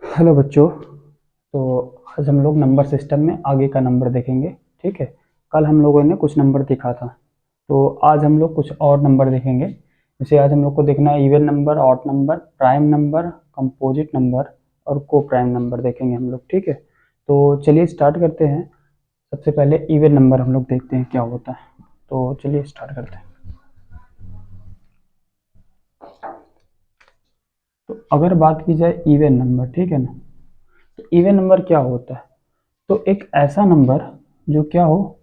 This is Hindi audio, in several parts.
हेलो बच्चों। तो आज हम लोग नंबर सिस्टम में आगे का नंबर देखेंगे। ठीक है। कल हम लोगों ने कुछ नंबर देखा था, तो आज हम लोग कुछ और नंबर देखेंगे। जैसे आज हम लोग को देखना है even number, odd number, prime number, composite number और को प्राइम नंबर देखेंगे हम लोग। ठीक है। तो चलिए स्टार्ट करते हैं। सबसे पहले इवन नंबर हम लोग देखते हैं क्या होता है। तो चलिए स्टार्ट करते हैं। तो अगर बात की जाए इवन नंबर, ठीक है ना, तो इवन नंबर क्या होता है? तो एक ऐसा नंबर जो क्या हो,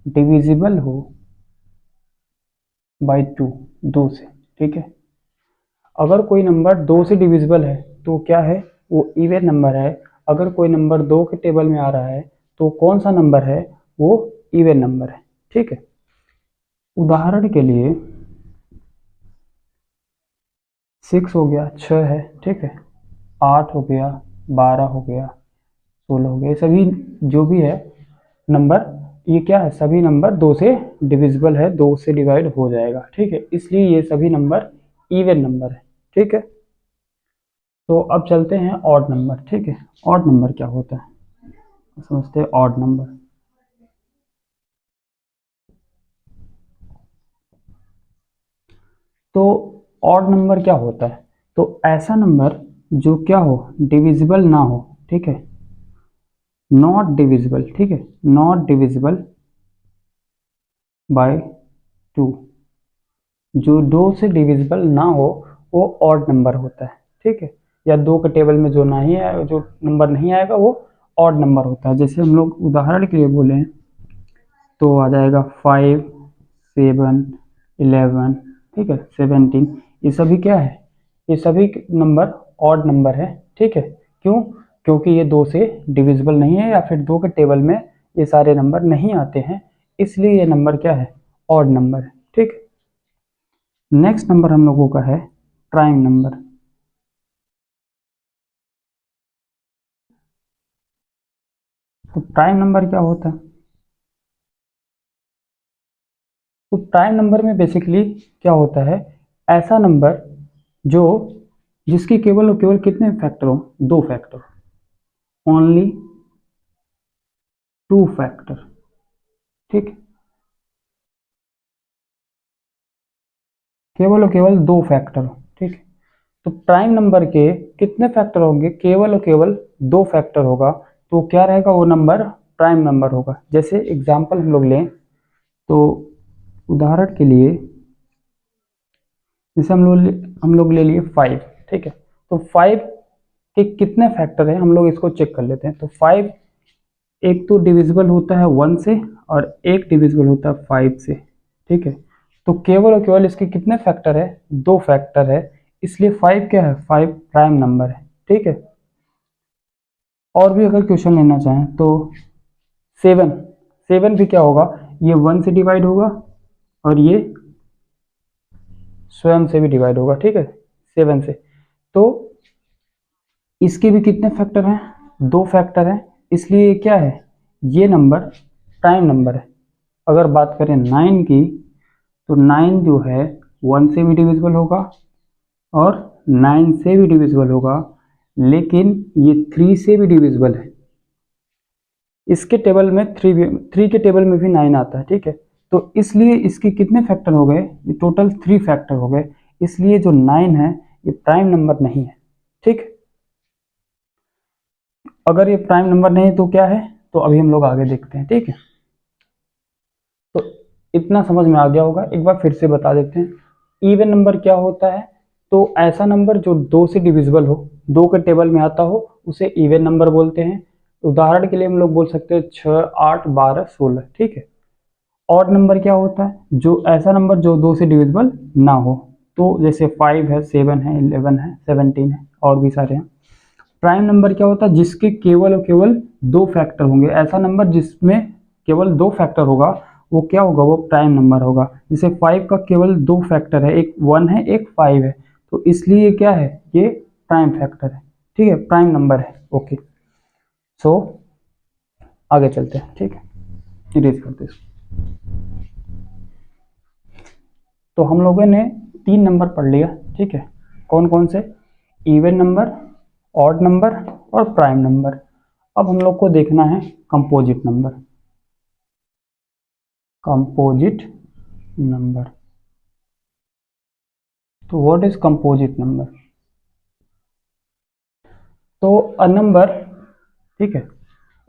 डिविजिबल हो बाई टू, दो से। ठीक है। अगर कोई नंबर दो से डिविजिबल है तो क्या है, वो इवन नंबर है। अगर कोई नंबर दो के टेबल में आ रहा है तो कौन सा नंबर है, वो इवन नंबर है। ठीक है। उदाहरण के लिए 6 हो गया, 6 है। ठीक है। 8 हो गया, 12 हो गया, 16 हो गया। ये सभी जो भी है नंबर, ये क्या है, सभी नंबर दो से डिविजिबल है, दो से डिवाइड हो जाएगा। ठीक है। इसलिए ये सभी नंबर इवन नंबर है। ठीक है। तो अब चलते हैं ऑड नंबर। ठीक है। ऑड नंबर क्या होता है, समझते हैं ऑड नंबर। तो ऑड नंबर क्या होता है? तो ऐसा नंबर जो क्या हो, डिविजिबल ना हो। ठीक है। Not divisible. ठीक है। नॉट डिविजिबल बाय टू, जो दो से डिविजिबल ना हो वो ऑड नंबर होता है। ठीक है। या दो के टेबल में जो नहीं है, जो नंबर नहीं आएगा वो ऑड नंबर होता है। जैसे हम लोग उदाहरण के लिए बोले तो आ जाएगा 5, 7, 11, ठीक है, 17। ये सभी क्या है, ये सभी नंबर ऑड नंबर है। ठीक है। क्यों? क्योंकि ये दो से डिविजिबल नहीं है, या फिर दो के टेबल में ये सारे नंबर नहीं आते हैं, इसलिए ये नंबर क्या है, ऑड नंबर है। ठीक है। नेक्स्ट नंबर हम लोगों का है प्राइम नंबर। तो प्राइम नंबर क्या होता है? तो प्राइम नंबर में बेसिकली क्या होता है, ऐसा नंबर जो जिसकी केवल और केवल कितने फैक्टर हो, दो फैक्टर, ओनली टू फैक्टर। ठीक, केवल और केवल दो फैक्टर हो। ठीक है। तो प्राइम नंबर के कितने फैक्टर होंगे, केवल और केवल दो फैक्टर होगा, तो क्या रहेगा, वो नंबर प्राइम नंबर होगा। जैसे एग्जांपल हम लोग लें तो उदाहरण के लिए, जैसे हम लोग ले लिए 5। ठीक है। तो 5 के कितने फैक्टर है, हम लोग इसको चेक कर लेते हैं। तो 5 एक तो डिविजिबल होता है 1 से, और एक डिविजिबल होता है 5 से। ठीक है। तो केवल और केवल इसके कितने फैक्टर है, दो फैक्टर है, इसलिए 5 क्या है, 5 प्राइम नंबर है। ठीक है। और भी अगर क्वेश्चन लेना चाहें तो 7, 7 भी क्या होगा, ये 1 से डिवाइड होगा और ये स्वयं से भी डिवाइड होगा। ठीक है। 7 से, तो इसके भी कितने फैक्टर हैं, दो फैक्टर हैं, इसलिए ये क्या है, ये नंबर प्राइम नंबर है। अगर बात करें 9 की, तो 9 जो है 1 से भी डिविजिबल होगा और 9 से भी डिविजिबल होगा, लेकिन ये 3 से भी डिविजिबल है। इसके टेबल में 3 के टेबल में भी 9 आता है। ठीक है। तो इसलिए इसके कितने फैक्टर हो गए, ये टोटल 3 फैक्टर हो गए, इसलिए जो 9 है ये प्राइम नंबर नहीं है। ठीक। अगर ये प्राइम नंबर नहीं तो क्या है, तो अभी हम लोग आगे देखते हैं। ठीक है। तो इतना समझ में आ गया होगा, एक बार फिर से बता देते हैं। इवन नंबर क्या होता है, तो ऐसा नंबर जो दो से डिविजिबल हो, दो के टेबल में आता हो, उसे इवन नंबर बोलते हैं। उदाहरण के लिए हम लोग बोल सकते हैं 6, 8, 12, 16। ठीक है। ऑड नंबर क्या होता है, जो ऐसा नंबर जो दो से डिविजिबल ना हो, तो जैसे 5 है, 7 है, 11 है, 17 है, और भी सारे हैं। प्राइम नंबर क्या होता है, जिसके केवल और केवल दो फैक्टर होंगे। ऐसा नंबर जिसमें केवल दो फैक्टर होगा, वो क्या होगा, वो प्राइम नंबर होगा। जैसे 5 का केवल दो फैक्टर है, एक 1 है, एक 5 है, तो इसलिए क्या है, ये प्राइम फैक्टर है। ठीक है, प्राइम नंबर है। ओके। सो आगे चलते हैं। ठीक है, इरेज करते हैं। तो हम लोगों ने तीन नंबर पढ़ लिया। ठीक है। कौन कौन से, इवन नंबर, ऑड नंबर और प्राइम नंबर। अब हम लोग को देखना है कंपोजिट नंबर। कंपोजिट नंबर, तो व्हाट इज कंपोजिट नंबर? तो अ नंबर, ठीक है,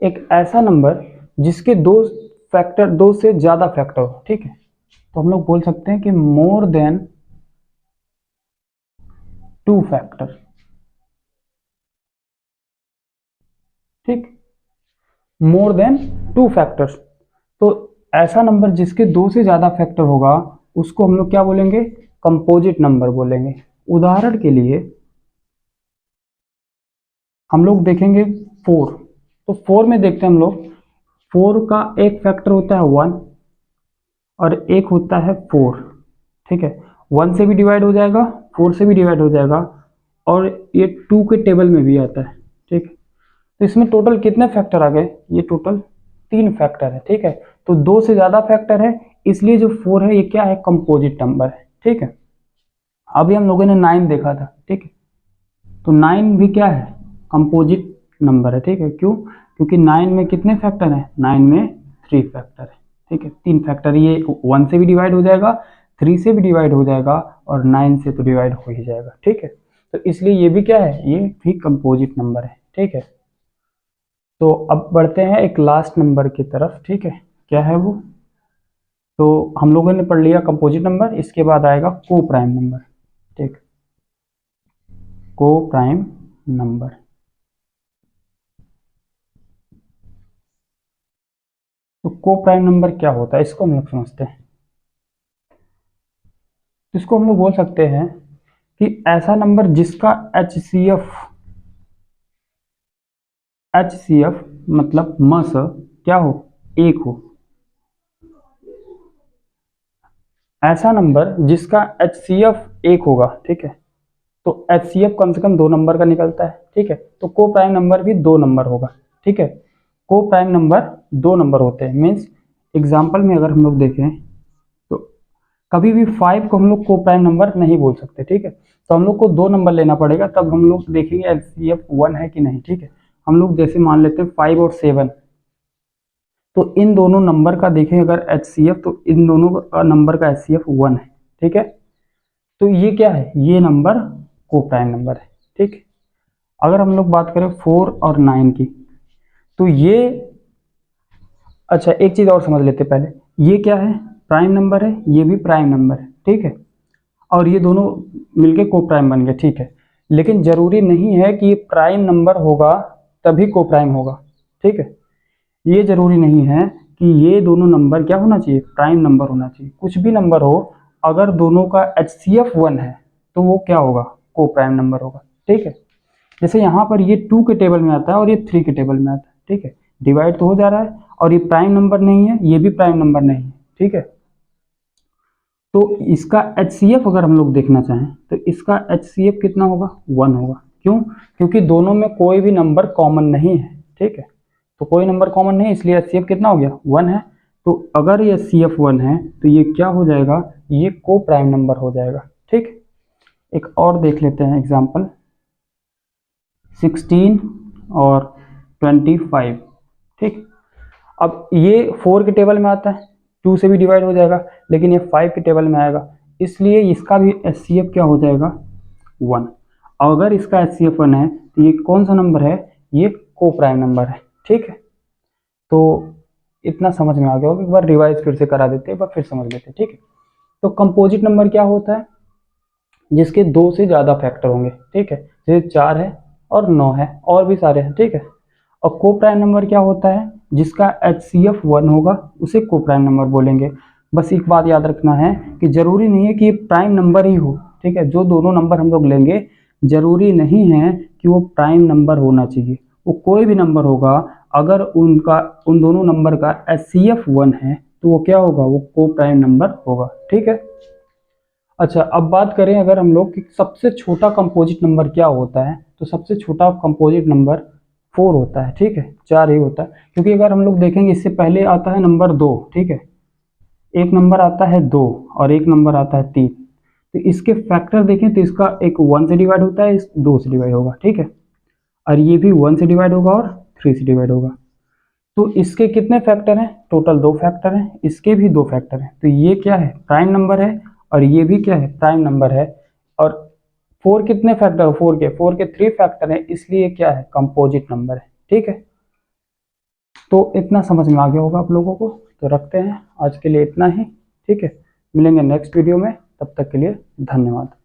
एक ऐसा नंबर जिसके दो से ज्यादा फैक्टर हो, ठीक है, तो हम लोग बोल सकते हैं कि मोर देन 2 फैक्टर, ठीक, मोर देन 2 फैक्टर्स। तो ऐसा नंबर जिसके 2 से ज्यादा फैक्टर होगा उसको हम लोग क्या बोलेंगे? कंपोजिट नंबर बोलेंगे। उदाहरण के लिए हम लोग देखेंगे 4, तो 4 में देखते हैं हम लोग, 4 का एक फैक्टर होता है 1 और एक होता है 4, ठीक है, 1 से भी डिवाइड हो जाएगा, 4 से भी डिवाइड हो जाएगा, और ये 2 के टेबल में भी आता है, ठीक। तो इसमें टोटल कितने फैक्टर आ गए? ये टोटल 3 फैक्टर है, ठीक है। तो 2 से ज्यादा फैक्टर है, इसलिए जो 4 है ये क्या है? कंपोजिट नंबर है, ठीक है। अभी हम लोगों ने 9 देखा था, ठीक है, तो 9 भी क्या है? कंपोजिट नंबर है, ठीक है। क्यों? क्योंकि 9 में कितने फैक्टर हैं? 9 में 3 फैक्टर है, ठीक है, 3 फैक्टर। ये 1 से भी डिवाइड हो जाएगा, 3 से भी डिवाइड हो जाएगा, और 9 से तो डिवाइड हो ही जाएगा, ठीक है। तो इसलिए ये भी क्या है? ये भी कंपोजिट नंबर है, ठीक है। तो अब बढ़ते हैं एक लास्ट नंबर की तरफ, ठीक है। क्या है वो? तो हम लोगों ने पढ़ लिया कंपोजिट नंबर, इसके बाद आएगा को प्राइम नंबर, ठीक, को प्राइम नंबर। तो को प्राइम नंबर क्या होता है, इसको हम लोग समझते हैं। इसको हम लोग बोल सकते हैं कि ऐसा नंबर जिसका एचसीएफ मतलब मस क्या हो? एक हो। ऐसा नंबर जिसका एचसीएफ एक होगा, ठीक है, तो एचसीएफ कम से कम 2 नंबर का निकलता है, ठीक है। तो को प्राइम नंबर भी 2 नंबर होगा, ठीक है। को प्राइम नंबर 2 नंबर होते हैं, मीन्स एग्जाम्पल में अगर हम लोग देखें तो कभी भी 5 को हम लोग को प्राइम नंबर नहीं बोल सकते, ठीक है। तो हम लोग को 2 नंबर लेना पड़ेगा, तब हम लोग देखेंगे एचसीएफ 1 है कि नहीं, ठीक है। हम लोग जैसे मान लेते हैं 5 और 7, तो इन दोनों नंबर का देखें अगर एचसीएफ, तो इन दोनों नंबर का एचसीएफ 1 है, ठीक है। तो ये क्या है? ये नंबर को प्राइम नंबर है, ठीक। अगर हम लोग बात करें 4 और 9 की, तो ये, अच्छा एक चीज और समझ लेते पहले, ये क्या है? प्राइम नंबर है, ये भी प्राइम नंबर है, ठीक है, और ये दोनों मिलके को प्राइम बन गए, ठीक है। लेकिन जरूरी नहीं है कि ये प्राइम नंबर होगा तभी को प्राइम होगा, ठीक है। ये जरूरी नहीं है कि ये दोनों नंबर क्या होना चाहिए? प्राइम नंबर होना चाहिए। कुछ भी नंबर हो, अगर दोनों का एचसीएफ 1 है तो वो क्या होगा? को प्राइम नंबर होगा, ठीक है। जैसे यहाँ पर ये 2 के टेबल में आता है और ये 3 के टेबल में आता है, ठीक है, डिवाइड तो हो जा रहा है, और ये प्राइम नंबर नहीं है, ये भी प्राइम नंबर नहीं है, ठीक है। तो इसका एचसीएफ अगर हम लोग देखना चाहें तो इसका एचसीएफ कितना होगा? 1 होगा। क्यों? क्योंकि दोनों में कोई भी नंबर कॉमन नहीं है, ठीक है, तो कोई नंबर कॉमन नहीं, इसलिए एचसीएफ कितना हो गया? 1 है। तो अगर ये एचसीएफ 1 है तो ये क्या हो जाएगा? ये को प्राइम नंबर हो जाएगा, ठीक। एक और देख लेते हैं एग्जाम्पल, 16 और 25, ठीक। अब ये 4 के टेबल में आता है, 2 से भी डिवाइड हो जाएगा, लेकिन ये 5 के टेबल में आएगा, इसलिए इसका भी एचसीएफ क्या हो जाएगा? 1। अगर इसका एचसीएफ 1 है तो ये कौन सा नंबर है? ये को प्राइम नंबर है, ठीक है। तो इतना समझ में आ गया होगा, एक बार रिवाइज फिर से करा देते हैं, एक बार फिर समझ लेते हैं, ठीक है। तो कंपोजिट नंबर क्या होता है? जिसके 2 से ज्यादा फैक्टर होंगे, ठीक है, जैसे 4 है और 9 है, और भी सारे हैं, ठीक है। और को प्राइम नंबर क्या होता है? जिसका एचसीएफ 1 होगा उसे को प्राइम नंबर बोलेंगे। बस एक बात याद रखना है कि जरूरी नहीं है कि ये प्राइम नंबर ही हो, ठीक है, जो दोनों नंबर हम लोग लेंगे जरूरी नहीं है कि वो प्राइम नंबर होना चाहिए, वो कोई भी नंबर होगा, अगर उन दोनों नंबर का एचसीएफ 1 है तो वो क्या होगा? वो को प्राइम नंबर होगा, ठीक है। अच्छा, अब बात करें अगर हम लोग कि सबसे छोटा कंपोजिट नंबर क्या होता है, तो सबसे छोटा कंपोजिट नंबर 4 होता है, ठीक है, 4 ही होता है। क्योंकि अगर हम लोग देखेंगे इससे पहले आता है नंबर 2, ठीक है, एक नंबर आता है 2 और एक नंबर आता है 3, तो इसके फैक्टर देखें तो इसका एक 1 से डिवाइड होता है, इस 2 से डिवाइड होगा, ठीक है। और ये भी 1 से डिवाइड होगा और 3 से डिवाइड होगा। तो इसके कितने फैक्टर हैं? टोटल 2 फैक्टर हैं, इसके भी 2 फैक्टर हैं। तो ये क्या है? प्राइम नंबर है, और ये भी क्या है? प्राइम नंबर है। और 4 कितने फैक्टर? 4 के 3 फैक्टर हैं, इसलिए क्या है? कंपोजिट नंबर है। ठीक है, तो इतना समझ में आ गया होगा आप लोगों को। तो रखते हैं, आज के लिए इतना ही। ठीक है, मिलेंगे नेक्स्ट वीडियो में, तब तक के लिए धन्यवाद।